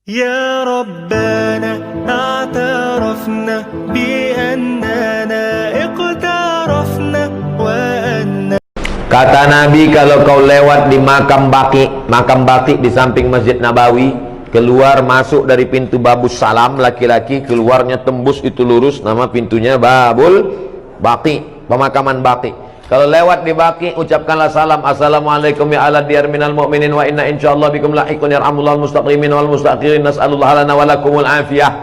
يا ربنا اعترفنا بأننا اقترفنا وأن. Kata Nabi, kalau kau lewat di makam Baqi di samping Masjid Nabawi, keluar masuk dari pintu Babus Salam, laki-laki, keluarnya tembus itu lurus, nama pintunya Babul Baqi, pemakaman Baqi. Kalau lewat di Baqi, ucapkanlah salam, assalamualaikum ya ala diyar minal mu'minin wa inna insyaallah bikum lahiqun yarhamullahu al-mustaqimin wal mustaqirin nas'alullah lana wa lakumul afiyah.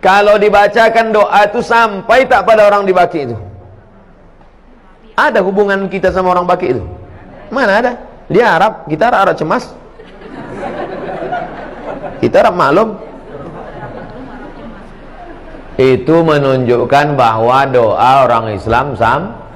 Kalau dibacakan doa itu sampai tak pada orang di Baqi itu? Ada hubungan kita sama orang Baqi itu? Mana ada? Dia Arab, kita Arab cemas. Kita Arab maklum. Itu menunjukkan bahwa doa orang Islam sampai.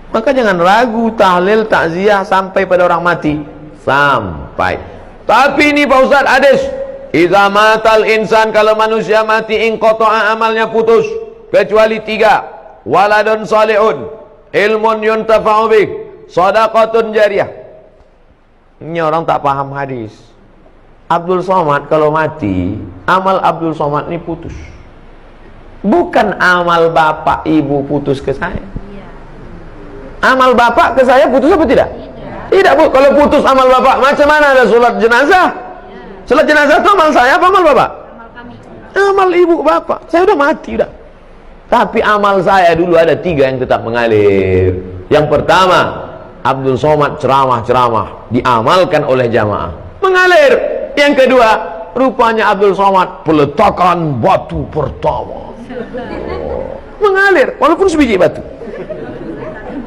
Maka jangan ragu, tahlil, takziah sampai pada orang mati. Sampai. Tapi ini Pak Ustaz, hadis, idza matal insan, kalau manusia mati, inqata'a amalnya putus, kecuali 3: waladun salihun, ilmun yuntafa'u bih, shadaqatun jariyah. Ini orang tak paham hadis. Abdul Somad kalau mati, amal Abdul Somad ini putus. Bukan amal bapak ibu putus ke saya. Amal bapak ke saya putus apa tidak? Tidak Bu. Kalau putus amal bapak, macam mana ada sholat jenazah? Sholat jenazah itu amal saya apa amal bapak? Amal ibu bapak. Saya udah mati udah. Tapi amal saya dulu ada 3 yang tetap mengalir. Yang pertama, Abdul Somad ceramah-ceramah diamalkan oleh jamaah, mengalir. Yang kedua, rupanya Abdul Somad peletakan batu pertama, mengalir walaupun sebiji batu.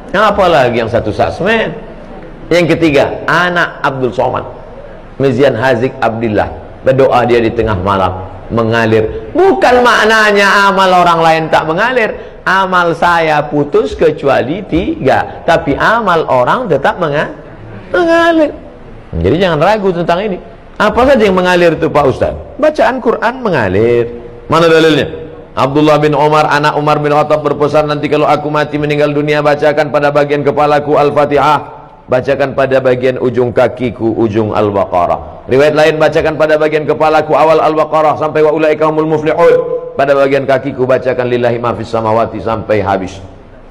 Apalagi yang satu sasmen. Yang ketiga, anak Abdul Somad, Mizian Hazik Abdillah, berdoa dia di tengah malam, mengalir. Bukan maknanya amal orang lain tak mengalir, amal saya putus kecuali 3, tapi amal orang tetap mengalir. Jadi jangan ragu tentang ini. Apa saja yang mengalir itu Pak Ustaz? Bacaan Quran mengalir. Mana dalilnya? Abdullah bin Umar, anak Umar bin Khattab berpesan, nanti kalau aku mati meninggal dunia, bacakan pada bagian kepalaku Al-Fatihah, bacakan pada bagian ujung kakiku ujung Al-Baqarah. Riwayat lain, bacakan pada bagian kepalaku awal Al-Baqarah sampai wa ulaika humul muflihun, pada bagian kakiku bacakan lillahi ma fis samawati sampai habis.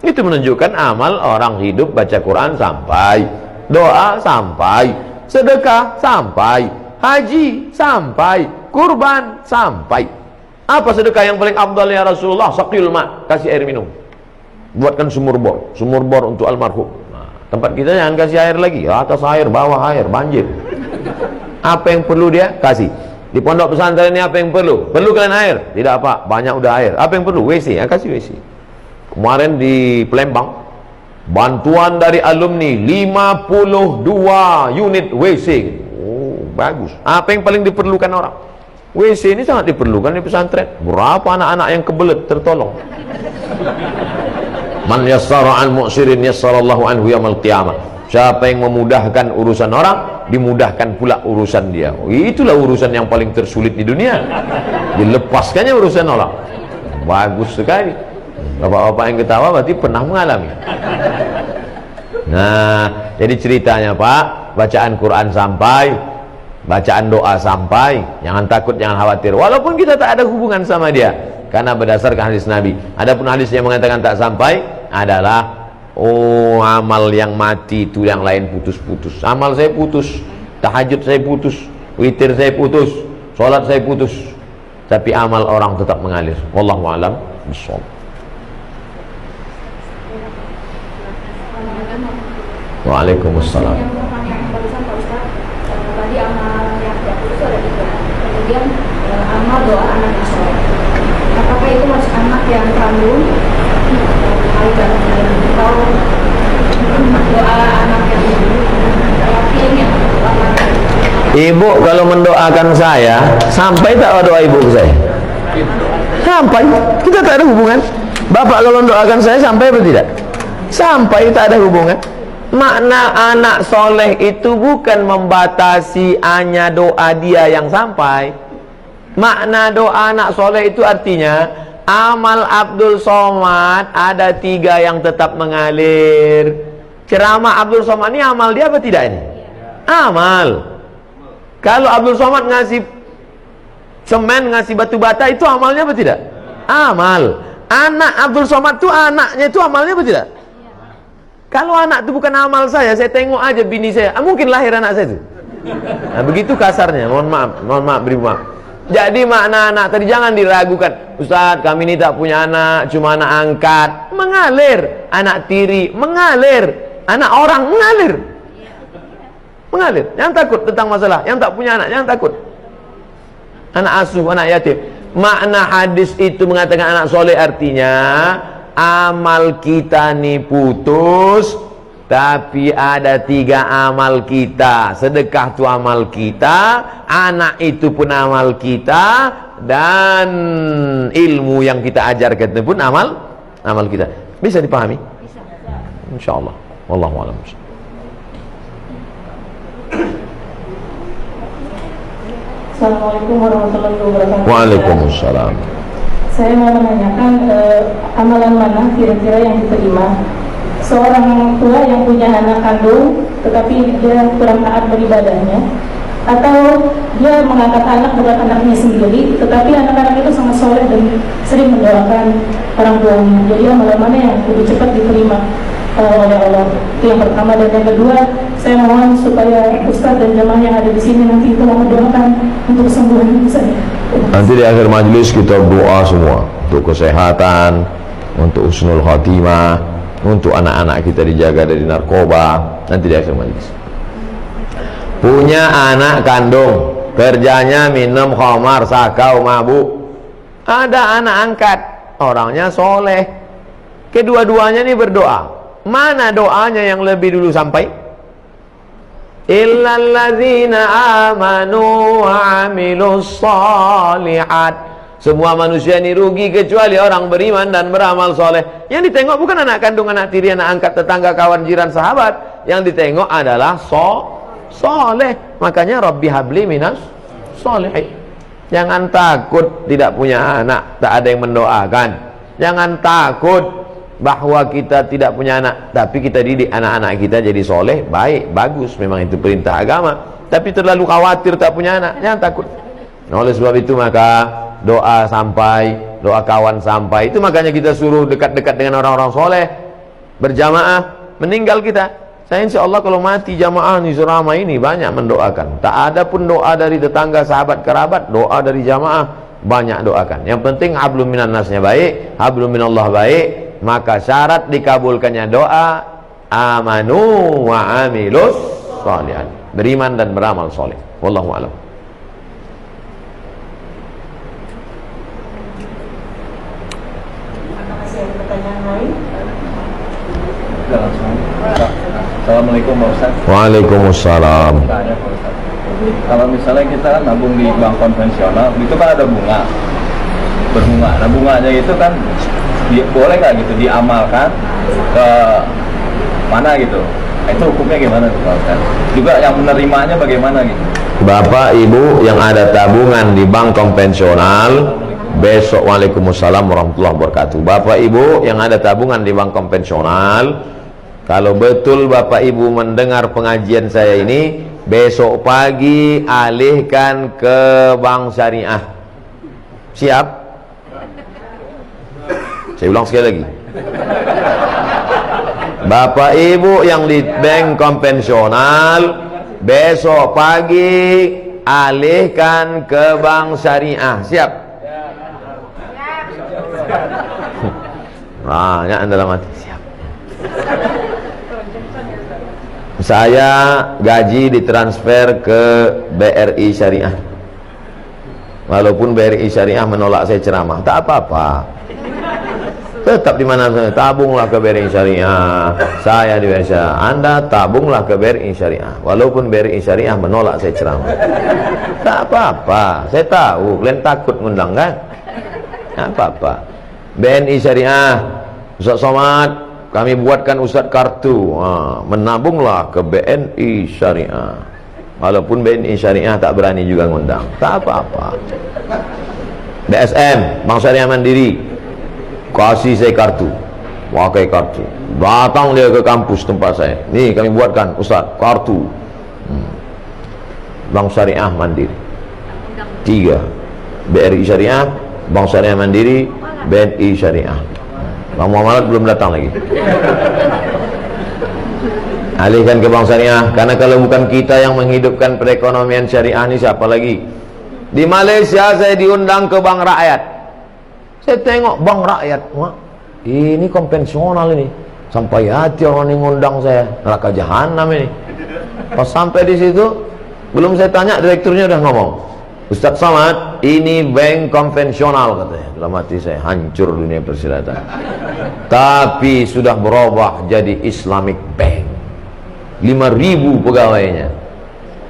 Itu menunjukkan amal orang hidup baca Quran sampai, doa sampai, sedekah sampai, haji sampai, kurban sampai. Apa sedekah yang paling afdal ya Rasulullah? Saqil ma, kasih air minum. Buatkan sumur bor untuk almarhum. Nah, tempat kita jangan kasih air lagi, atas air, bawah air, banjir. Apa yang perlu dia kasih. Di pondok pesantren ini apa yang perlu? Perlu kalian air? Tidak apa, banyak udah air. Apa yang perlu? WC, ya kasih WC. Kemarin di Palembang, bantuan dari alumni 52 unit WC. Oh, bagus. Apa yang paling diperlukan orang? WC ini sangat diperlukan di pesantren. Berapa anak-anak yang kebelet tertolong. Man yassara an mu'sirin yassarallahu anhu yaumil qiyamah. Siapa yang memudahkan urusan orang, dimudahkan pula urusan dia. Oh, itulah urusan yang paling tersulit di dunia. Dilepaskannya urusan orang. Bagus sekali. Bapak-bapak yang ketawa berarti pernah mengalami. Nah, jadi ceritanya Pak, bacaan Quran sampai, bacaan doa sampai, jangan takut, jangan khawatir, walaupun kita tak ada hubungan sama dia, karena berdasarkan hadis Nabi. Adapun hadis yang mengatakan tak sampai adalah, oh, amal yang mati itu yang lain putus-putus. Amal saya putus, tahajud saya putus, witir saya putus, sholat saya putus, tapi amal orang tetap mengalir. Wallahu a'lam bishawab. Waalaikumsalam. Kemudian amal doa anak yang soleh. Apakah itu masih anak yang kandung atau doa anak yang laki-laki? Ibu kalau mendoakan saya, sampai tak doa ibu ke saya? Sampai. Kita tak ada hubungan. Bapak kalau mendoakan saya sampai atau tidak? Sampai, tak ada hubungan. Makna anak soleh itu bukan membatasi hanya doa dia yang sampai. Makna doa anak soleh itu artinya amal Abdul Somad ada 3 yang tetap mengalir. Ceramah Abdul Somad ini amal dia apa tidak ini? Amal. Kalau Abdul Somad ngasih semen, ngasih batu bata, itu amalnya apa tidak? Amal. Anak Abdul Somad itu, anaknya itu amalnya apa tidak? Kalau anak itu bukan amal saya tengok aja bini saya, mungkin lahir anak saya itu. Nah, begitu kasarnya, mohon maaf, beri maaf. Jadi makna anak tadi jangan diragukan. Ustaz, kami ini tak punya anak, cuma anak angkat. Mengalir. Anak tiri, mengalir. Anak orang, mengalir. Mengalir. Jangan takut tentang masalah. Yang tak punya anak, jangan takut. Anak asuh, anak yatim. Makna hadis itu mengatakan anak soleh artinya amal kita nih putus, tapi ada 3 amal kita. Sedekah itu amal kita, anak itu pun amal kita, dan ilmu yang kita ajarkan itu pun amal kita. Bisa dipahami? Bisa. Insyaallah. Wallahu a'lam. Assalamualaikum warahmatullahi wabarakatuh. Waalaikumsalam. Saya mau menanyakan amalan mana kira-kira yang diterima seorang tua yang punya anak kandung tetapi dia kurang taat beribadahnya, atau dia mengangkat anak bukan anaknya sendiri tetapi anak-anak itu sangat soleh dan sering mendoakan orang tuanya. Jadi amalan mana yang lebih cepat diterima oleh Allah? Itu yang pertama. Dan yang kedua, saya mohon supaya Ustaz dan jamaah yang ada di sini nanti itu mendoakan untuk kesembuhan ibu saya. Nanti di akhir majlis kita doa semua untuk kesehatan, untuk husnul khatimah, untuk anak-anak kita dijaga dari narkoba. Nanti di akhir majlis. Punya anak kandung, kerjanya minum khamar, sakau, mabuk. Ada anak angkat, orangnya soleh. Kedua-duanya ini berdoa. Mana doanya yang lebih dulu sampai? Illalladzina amanu wa amilus shalihat. Semua manusia ini rugi kecuali orang beriman dan beramal soleh. Yang ditengok bukan anak kandung, anak tiri, anak angkat, tetangga, kawan, jiran, sahabat. Yang ditengok adalah soleh. Makanya Rabbi habli minas solehin. Jangan takut tidak punya anak, tak ada yang mendoakan. Jangan takut bahwa kita tidak punya anak, tapi kita didik anak-anak kita jadi soleh, baik, bagus, memang itu perintah agama. Tapi terlalu khawatir tak punya anak, jangan takut. Nah, oleh sebab itu maka doa sampai, doa kawan sampai. Itu makanya kita suruh dekat-dekat dengan orang-orang soleh, berjamaah. Meninggal kita, saya insya Allah kalau mati jamaah nih selama ini banyak mendoakan. Tak ada pun doa dari tetangga, sahabat, kerabat, doa dari jamaah banyak doakan. Yang penting hablum minan nasnya baik, hablum minallah baik. Maka syarat dikabulkannya doa amanu wa amilus shalihat, beriman dan beramal soleh. Wallahu a'lam. Masih ada pertanyaan lain? Assalamualaikum Pak Ustaz. Waalaikumsalam. Tanya Pak Ustaz, kalau misalnya kita kan nabung di bank konvensional, itu kan ada bunga, berbunga. Nah bunganya itu kan boleh nggak gitu diamalkan ke mana gitu? Itu hukumnya gimana tuh Pak Ustaz? Juga yang menerimanya bagaimana gitu? Bapak Ibu yang ada tabungan di bank konvensional besok, waalaikumsalam warahmatullahi wabarakatuh. Bapak Ibu yang ada tabungan di bank konvensional, kalau betul Bapak Ibu mendengar pengajian saya ini, besok pagi alihkan ke bank syariah. Siap? Saya ulang sekali lagi. Bapak Ibu yang di bank konvensional, besok pagi alihkan ke bank syariah. Siap? Banyak dalam hati. Siap. Saya gaji ditransfer ke BRI Syariah. Walaupun BRI Syariah menolak saya ceramah, tak apa-apa. Tetap di mana saya, tabunglah ke BRI Syariah. Saya di BRI Syariah. Anda tabunglah ke BRI Syariah. Walaupun BRI Syariah menolak saya ceramah, tak apa-apa. Saya tahu kalian takut ngundang kan? Tak apa-apa. BNI Syariah, Ustaz Somad, kami buatkan Ustaz kartu. Menabunglah ke BNI Syariah. Walaupun BNI Syariah tak berani juga ngundang, tak apa-apa. BSM, Bank Syariah Mandiri, kasih saya kartu, pakai kartu. Datang dia ke kampus tempat saya, nih kami buatkan Ustaz kartu. Bank Syariah Mandiri. 3. BRI Syariah, Bank Syariah Mandiri, BNI Syariah. Bang Muhammad belum datang lagi. Alihkan ke Bank Syariah, karena kalau bukan kita yang menghidupkan perekonomian syariah ini, siapa lagi? Di Malaysia saya diundang ke Bank Rakyat. Saya tengok Bank Rakyat, wah, ini konvensional ini. Sampai hati orang ini ngundang saya, neraka jahanam ini. Pas sampai di situ, belum saya tanya, direkturnya udah ngomong, Ustaz Somad, ini bank konvensional katanya. Dalam hati saya, hancur dunia persilatan. Tapi sudah berubah jadi Islamic Bank. 5.000 pegawainya.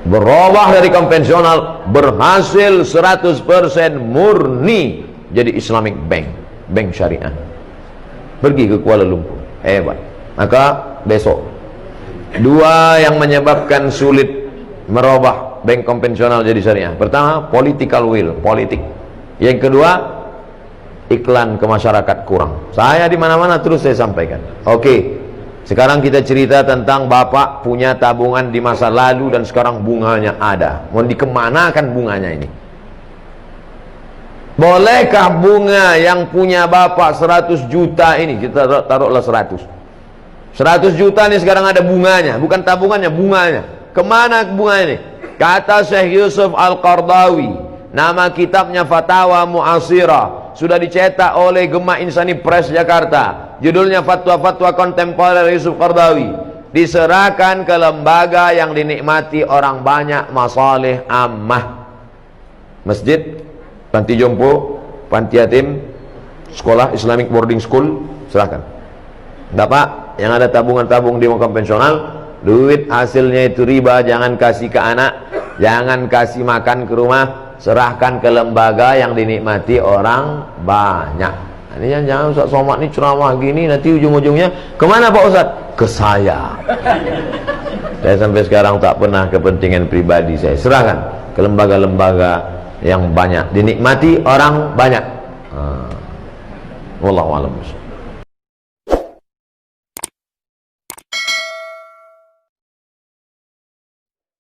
Berubah dari konvensional, berhasil 100% murni jadi Islamic Bank, bank syariah. Pergi ke Kuala Lumpur, hebat. Maka besok, 2 yang menyebabkan sulit merubah bank konvensional jadi syariah. Pertama, political will, politik. Yang kedua, iklan ke masyarakat kurang. Saya di mana-mana terus saya sampaikan. Oke. Sekarang kita cerita tentang bapak punya tabungan di masa lalu dan sekarang bunganya ada. Mau dikemanakan bunganya ini? Bolehkah bunga yang punya bapak 100 juta ini, kita taruhlah 100 juta ini sekarang ada bunganya, bukan tabungannya, bunganya. Kemana bunga ini? Kata Syekh Yusuf Al-Qardawi, nama kitabnya Fatawa Mu'asirah, sudah dicetak oleh Gema Insani Press Jakarta. Judulnya Fatwa-Fatwa Kontemporer Yusuf Qardawi. Diserahkan ke lembaga yang dinikmati orang banyak, masalih ammah. Masjid, panti jompo, panti yatim, sekolah Islamic boarding school, serahkan. Bapak yang ada tabungan-tabung di konvensional, duit hasilnya itu riba, jangan kasih ke anak, jangan kasih makan ke rumah, serahkan ke lembaga yang dinikmati orang banyak. Ini jangan Ustaz Somad ini ceramah gini, nanti ujung-ujungnya kemana Pak Ustaz? Ke saya. Saya sampai sekarang tak pernah kepentingan pribadi saya serahkan ke lembaga-lembaga yang banyak dinikmati orang banyak. Wallahu a'lam.